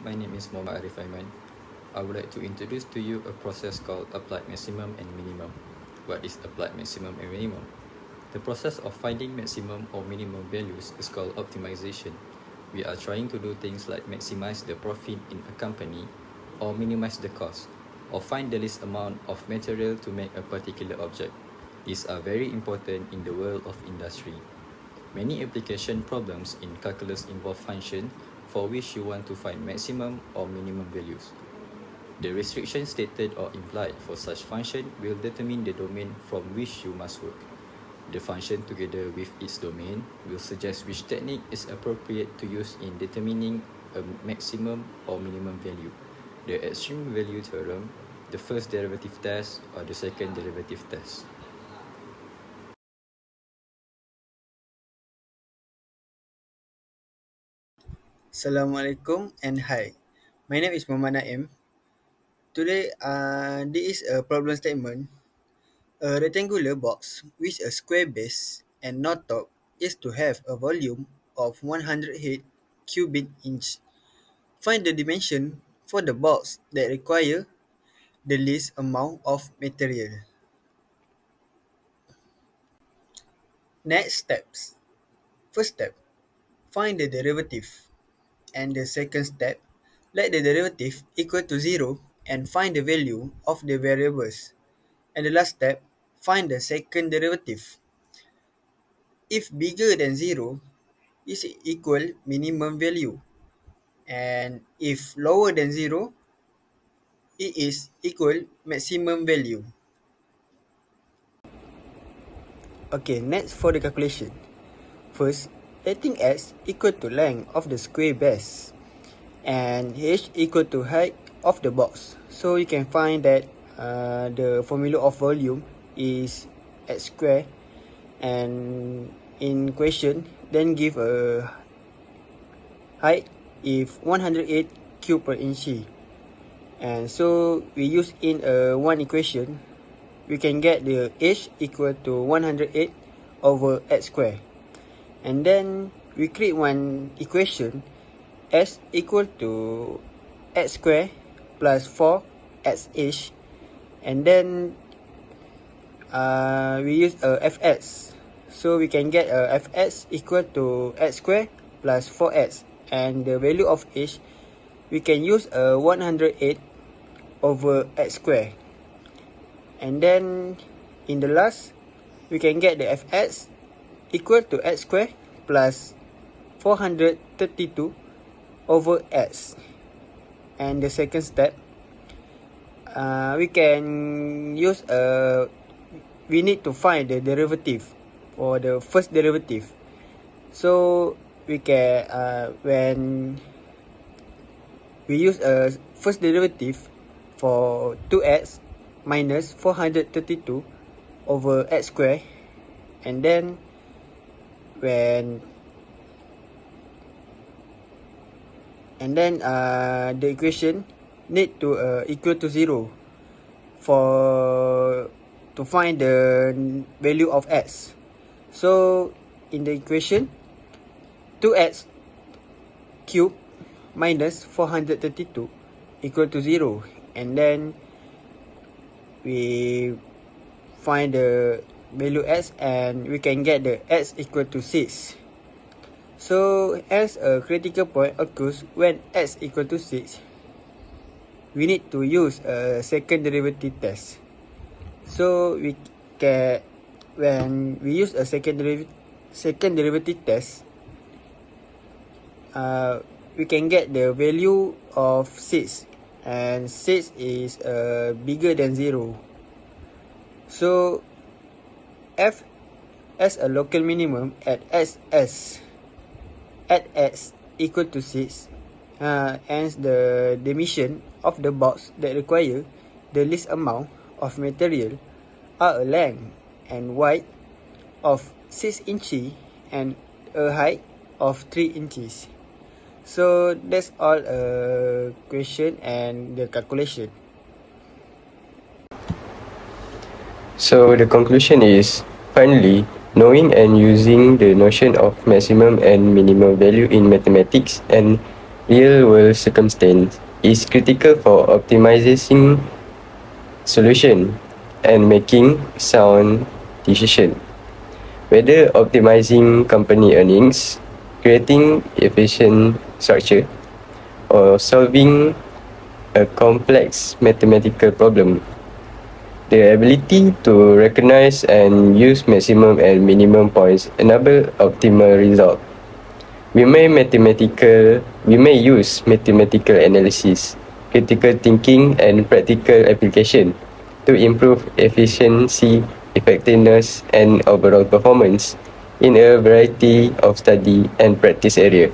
my name is MAT183. I would like to introduce to you a process called applied maximum and minimum. What is applied maximum and minimum? The process of finding maximum or minimum values is called optimization. We are trying to do things like maximize the profit in a company, or minimize the cost, or find the least amount of material to make a particular object. These are very important in the world of industry. Many application problems in calculus involve function for which you want to find maximum or minimum values. The restriction stated or implied for such function will determine the domain from which you must work. The function together with its domain will suggest which technique is appropriate to use in determining a maximum or minimum value. The extreme value theorem, the first derivative test, or the second derivative test. Assalamualaikum and hi. My name is Muhammad Naim. Today, this is a problem statement. A rectangular box with a square base and no top is to have a volume of 108 cubic inch. Find the dimension for the box that require the least amount of material. Next steps. First step, find the derivative. And the second step, let the derivative equal to 0 and find the value of the variables. And the last step, find the second derivative. If bigger than 0, is equal minimum value. And if lower than 0, it is equal maximum value. Okay, next for the calculation. First, letting x equal to length of the square base and h equal to height of the box. So you can find that the formula of volume is x square, and in question then give a height if 108 cube per inch, and so we use in one equation we can get the h equal to 108 over x square, and then we create one equation s equal to x square plus 4xh, and then we use a fx, so we can get a fx equal to x square plus 4x, and the value of h we can use a 108 over x square, and then in the last we can get the fx equal to x square plus 432 over x. And the second step, we can use we need to find the derivative for the first derivative. So we can when we use a first derivative for 2x minus 432 over x square, and then when the equation need to equal to 0 for to find the value of x. So in the equation, 2x cube minus 432 equal to 0, and then we find the value x, and we can get the x equal to 6. So as a critical point occurs when x equal to 6, we need to use a second derivative test. So we can, when we use a second derivative test, we can get the value of 6, and 6 is bigger than 0. So f as a local minimum at x equal to 6, hence the dimension of the box that require the least amount of material are a length and width of 6 inches and a height of 3 inches. So that's all question and the calculation. So the conclusion is, finally, knowing and using the notion of maximum and minimum value in mathematics and real-world circumstance is critical for optimizing solution and making sound decision. Whether optimizing company earnings, creating efficient structure, or solving a complex mathematical problem. The ability to recognize and use maximum and minimum points enable optimal result. We may use mathematical analysis, critical thinking, and practical application to improve efficiency, effectiveness, and overall performance in a variety of study and practice area.